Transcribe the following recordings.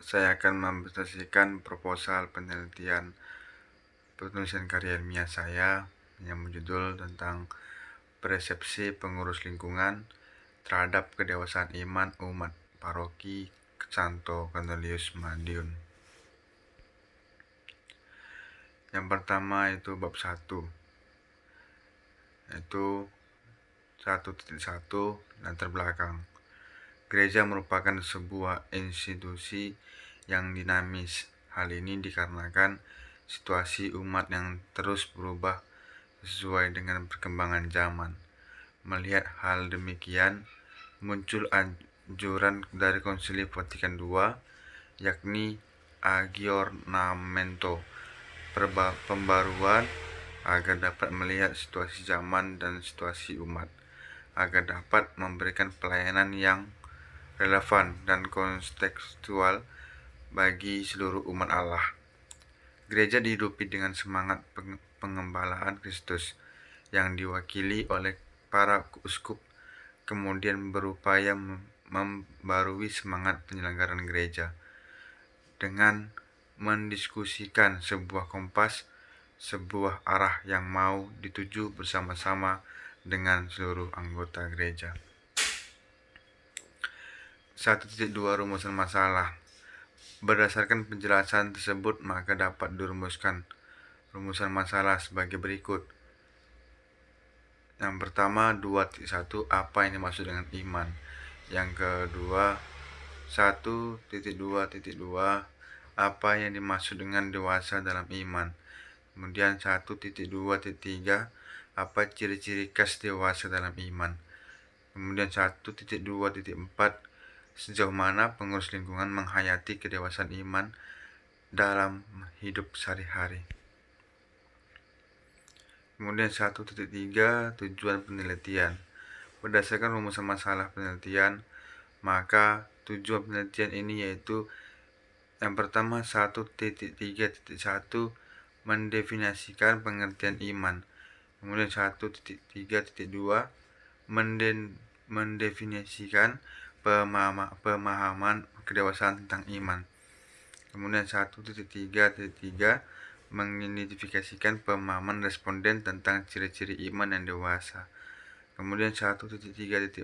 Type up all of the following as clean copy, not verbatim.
saya akan mempresentasikan proposal penelitian penulisan karya ilmiah saya yang berjudul tentang persepsi pengurus lingkungan terhadap kedewasaan iman umat paroki Santo Cornelius Madiun. Yang pertama itu bab 1, yaitu 1.1 latar belakang. Gereja merupakan sebuah institusi yang dinamis. Hal ini dikarenakan situasi umat yang terus berubah sesuai dengan perkembangan zaman. Melihat hal demikian, muncul anjuran dari Konsili Vatikan II, yakni Aggiornamento, pembaruan agar dapat melihat situasi zaman dan situasi umat, agar dapat memberikan pelayanan yang relevan dan kontekstual bagi seluruh umat Allah. Gereja dihidupi dengan semangat pengembalaan Kristus yang diwakili oleh para uskup, kemudian berupaya membarui semangat penyelenggaraan gereja dengan mendiskusikan sebuah kompas, sebuah arah yang mau dituju bersama-sama dengan seluruh anggota gereja. 1.2 Rumusan masalah. Berdasarkan penjelasan tersebut, maka dapat dirumuskan rumusan masalah sebagai berikut. Yang pertama, 2.1 apa yang dimaksud dengan iman. Yang kedua, 1.2.2 apa yang dimaksud dengan dewasa dalam iman. Kemudian 1.2.3 apa ciri-ciri khas dewasa dalam iman. Kemudian 1.2.4 sejauh mana pengurus lingkungan menghayati kedewasaan iman dalam hidup sehari-hari. Kemudian 1.3 tujuan penelitian. Berdasarkan rumusan masalah penelitian, maka tujuan penelitian ini yaitu yang pertama 1.3.1 mendefinisikan pengertian iman. Kemudian 1.3.2 mendefinisikan pemahaman kedewasaan tentang iman. Kemudian 1.3.3 mengidentifikasikan pemahaman responden tentang ciri-ciri iman yang dewasa. Kemudian 1.3.4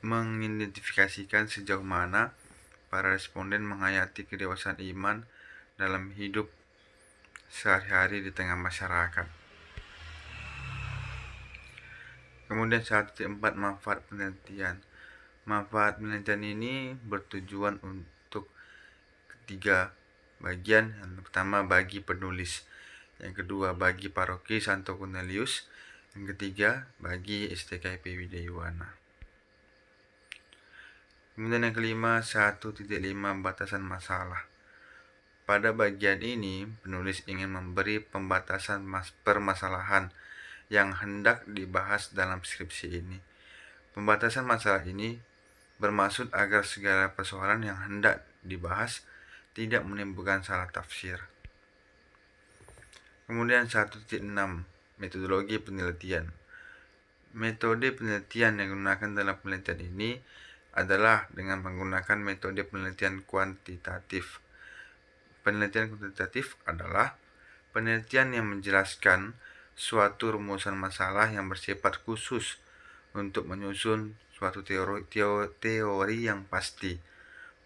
mengidentifikasikan sejauh mana para responden menghayati kedewasaan iman dalam hidup sehari-hari di tengah masyarakat. Kemudian 1.4 manfaat penelitian. Manfaat penelitian ini bertujuan untuk ketiga bagian. Yang pertama bagi penulis, yang kedua bagi paroki Santo Cornelius, yang ketiga bagi STKIP Widayuwana. Kemudian yang kelima 1.5 batasan masalah. Pada bagian ini penulis ingin memberi pembatasan permasalahan yang hendak dibahas dalam skripsi ini. Pembatasan masalah ini bermaksud agar segala persoalan yang hendak dibahas tidak menimbulkan salah tafsir. Kemudian 1.6 metodologi penelitian. Metode penelitian yang digunakan dalam penelitian ini adalah dengan menggunakan metode penelitian kuantitatif. Penelitian kuantitatif adalah penelitian yang menjelaskan suatu rumusan masalah yang bersifat khusus untuk menyusun suatu teori yang pasti,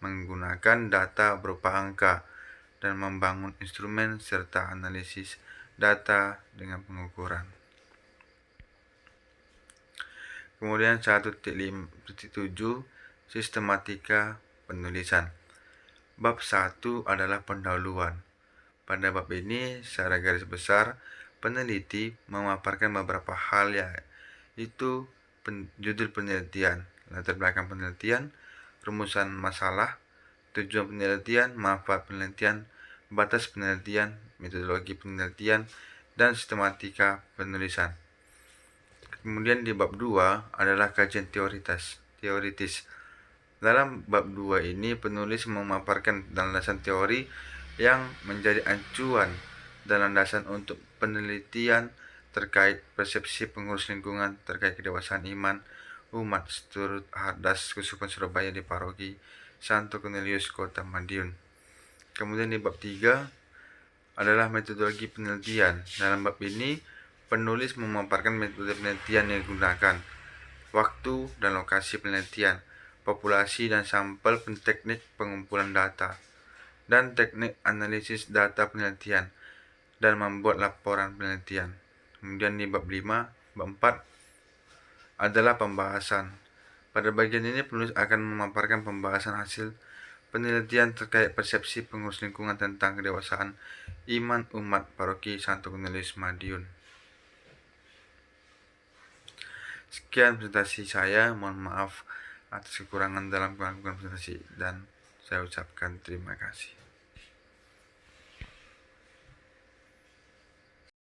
menggunakan data berupa angka, dan membangun instrumen serta analisis data dengan pengukuran. Kemudian 1.7 sistematika penulisan. Bab 1 adalah pendahuluan. Pada bab ini secara garis besar peneliti memaparkan beberapa hal, yaitu judul penelitian, latar belakang penelitian, rumusan masalah, tujuan penelitian, manfaat penelitian, batas penelitian, metodologi penelitian, dan sistematika penulisan. Kemudian di bab 2 adalah kajian teoritis. Dalam bab 2 ini penulis memaparkan landasan teori yang menjadi acuan dan landasan untuk penelitian terkait persepsi pengurus lingkungan terkait kedewasaan iman umat seturut Hardas Keuskupan Surabaya di paroki Santo Cornelius Kota Madiun. Kemudian di bab 3 adalah metodologi penelitian. Dalam bab ini, penulis memaparkan metode penelitian yang digunakan, waktu dan lokasi penelitian, populasi dan sampel, teknik pengumpulan data, dan teknik analisis data penelitian, dan membuat laporan penelitian. Kemudian di bab 5, bab 4 adalah pembahasan. Pada bagian ini penulis akan memaparkan pembahasan hasil penelitian terkait persepsi pengurus lingkungan tentang kedewasaan iman umat paroki Santo Cornelius Madiun. Sekian presentasi saya, mohon maaf atas kekurangan dalam melakukan presentasi dan saya ucapkan terima kasih.